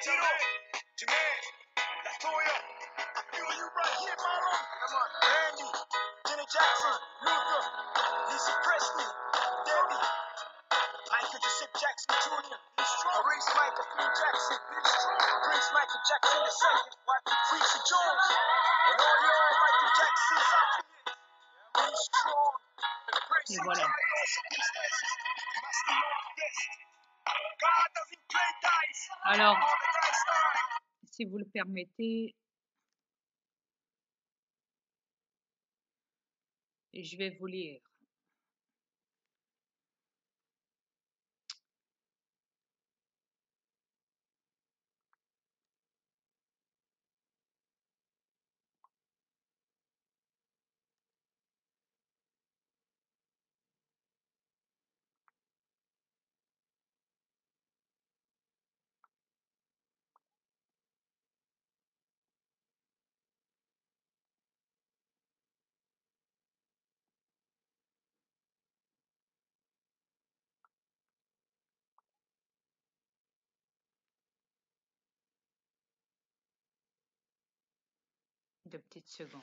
Tito, Jermaine, Latoya, I feel you right here, mama. Come on, Randy, Jenny Jackson, Luther, Lisa Presley, Debbie, Michael Joseph Jackson Jr., Maurice Michael P. Jackson, Prince Michael Jackson II, Michael Quincy Jones, and all your Michael Jackson's affiliates. Be strong and praise Et some voilà. time in all circumstances. You must be your best. God doesn't play dice. Alors, All the dice line. si vous le permettez, je vais vous lire. Deux petites secondes.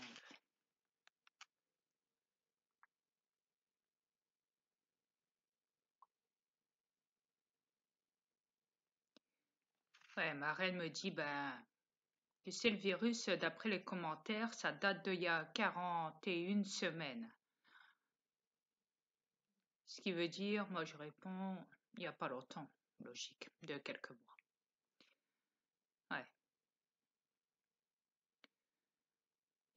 Ouais, ma reine me dit, ben, tu sais, le virus, d'après les commentaires, ça date d'il y a 41 semaines. Ce qui veut dire, moi je réponds, il n'y a pas longtemps, logique, de quelques mois. Ouais.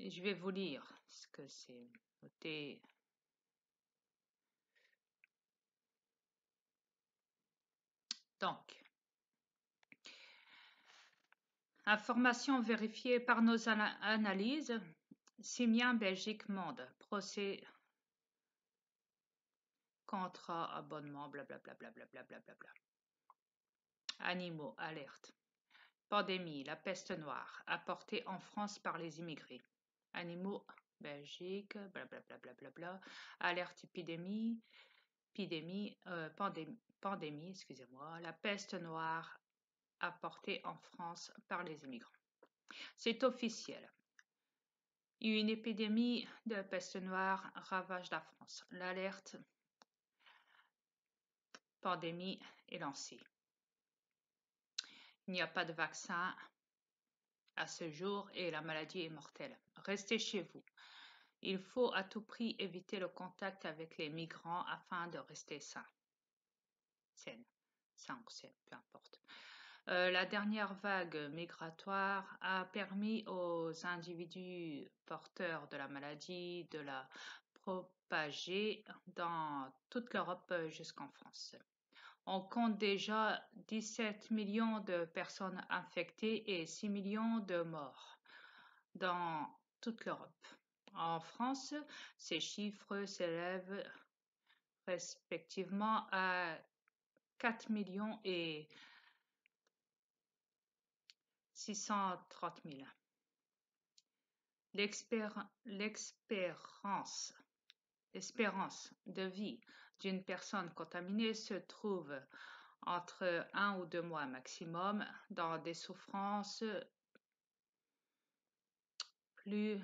Et je vais vous lire ce que c'est noté. Donc, information vérifiée par nos analyses. Simien Belgique Monde. Procès contrat abonnement, blablabla. Animaux, alerte. Pandémie, la peste noire, apportée en France par les immigrés. Animaux, Belgique, blablabla. Alerte épidémie, pandémie, excusez-moi. La peste noire apportée en France par les immigrants. C'est officiel. Une épidémie de peste noire ravage la France. L'alerte pandémie est lancée. Il n'y a pas de vaccin à ce jour et la maladie est mortelle. Restez chez vous. Il faut à tout prix éviter le contact avec les migrants afin de rester sain. Saine, peu importe. La dernière vague migratoire a permis aux individus porteurs de la maladie de la propager dans toute l'Europe jusqu'en France. On compte déjà 17 millions de personnes infectées et 6 millions de morts dans toute l'Europe. En France, ces chiffres s'élèvent respectivement à 4 millions et 630 000. L'espérance de vie d'une personne contaminée se trouve entre 1 ou 2 mois maximum dans des souffrances plus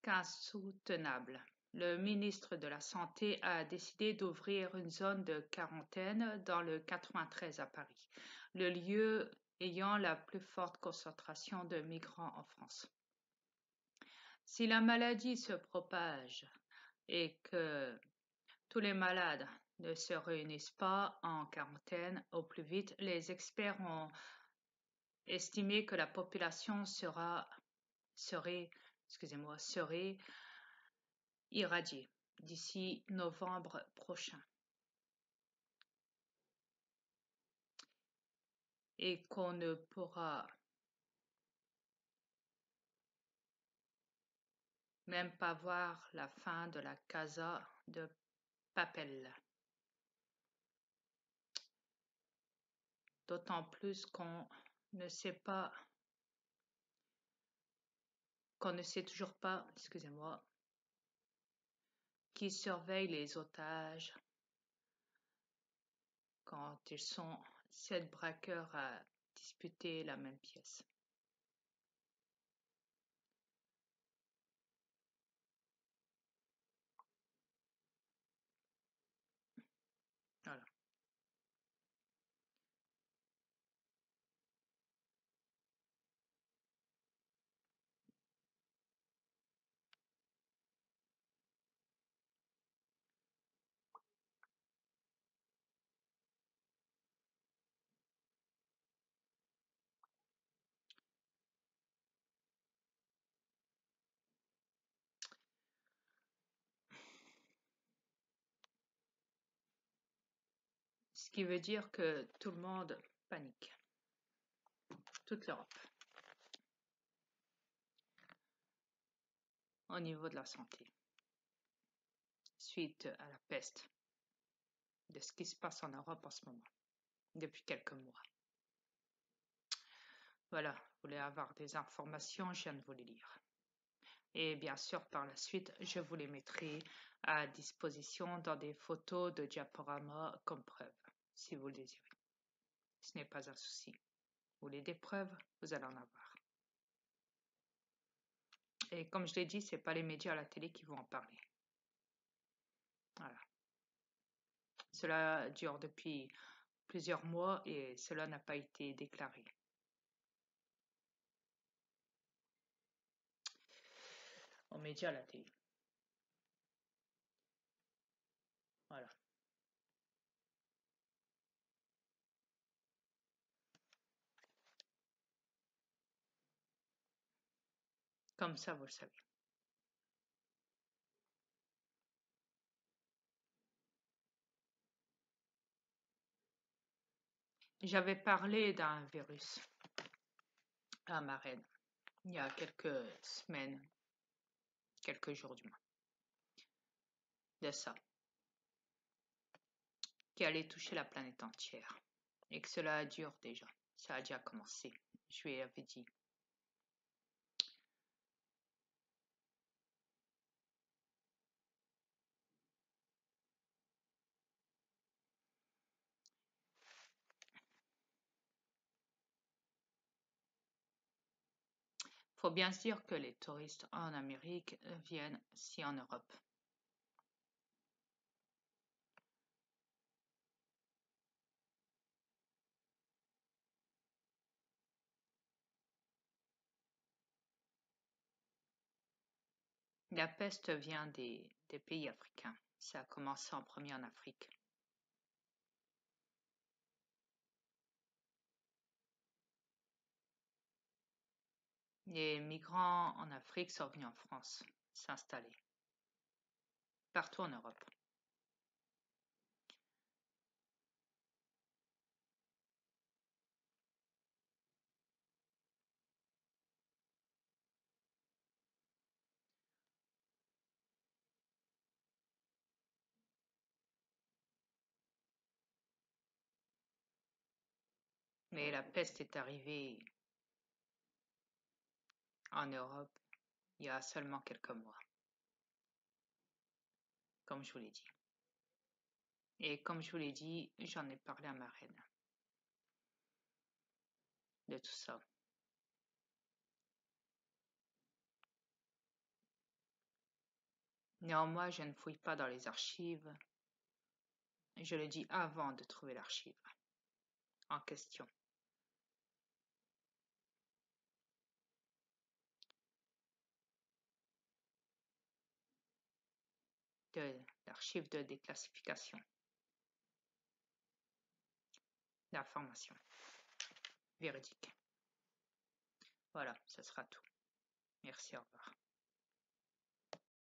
qu'insoutenables. Le ministre de la Santé a décidé d'ouvrir une zone de quarantaine dans le 93 à Paris, le lieu ayant la plus forte concentration de migrants en France. Si la maladie se propage et que tous les malades ne se réunissent pas en quarantaine au plus vite, les experts ont estimé que la population serait irradiée d'ici novembre prochain et qu'on ne pourra même pas voir la fin de la Casa de Papel. D'autant plus qu'on ne sait toujours pas, qui surveille les otages quand ils sont 7 braqueurs à disputer la même pièce. Voilà. Ce qui veut dire que tout le monde panique. Toute l'Europe. Au niveau de la santé. Suite à la peste. De ce qui se passe en Europe en ce moment. Depuis quelques mois. Voilà, vous voulez avoir des informations, je viens de vous les lire. Et bien sûr, par la suite, je vous les mettrai à disposition dans des photos de diaporama comme preuve, si vous le désirez. Ce n'est pas un souci. Vous voulez des preuves, vous allez en avoir. Et comme je l'ai dit, ce n'est pas les médias à la télé qui vont en parler. Voilà. Cela dure depuis plusieurs mois et cela n'a pas été déclaré. Aux médias à la télé. Voilà. Comme ça, vous le savez. J'avais parlé d'un virus à ma reine il y a quelques semaines, quelques jours du moins, de ça, qui allait toucher la planète entière et que cela dure déjà. Ça a déjà commencé. Je lui avais dit. Faut bien se dire que les touristes en Amérique viennent ici en Europe. La peste vient des pays africains. Ça a commencé en premier en Afrique. Les migrants en Afrique sont venus en France s'installer. Partout en Europe. Mais la peste est arrivée en Europe il y a seulement quelques mois. Comme je vous l'ai dit. Et comme je vous l'ai dit, j'en ai parlé à ma reine. De tout ça. Néanmoins, je ne fouille pas dans les archives. Je le dis avant de trouver l'archive en question. De l'archive de déclassification d'informations véridiques. Voilà, ce sera tout. Merci, au revoir.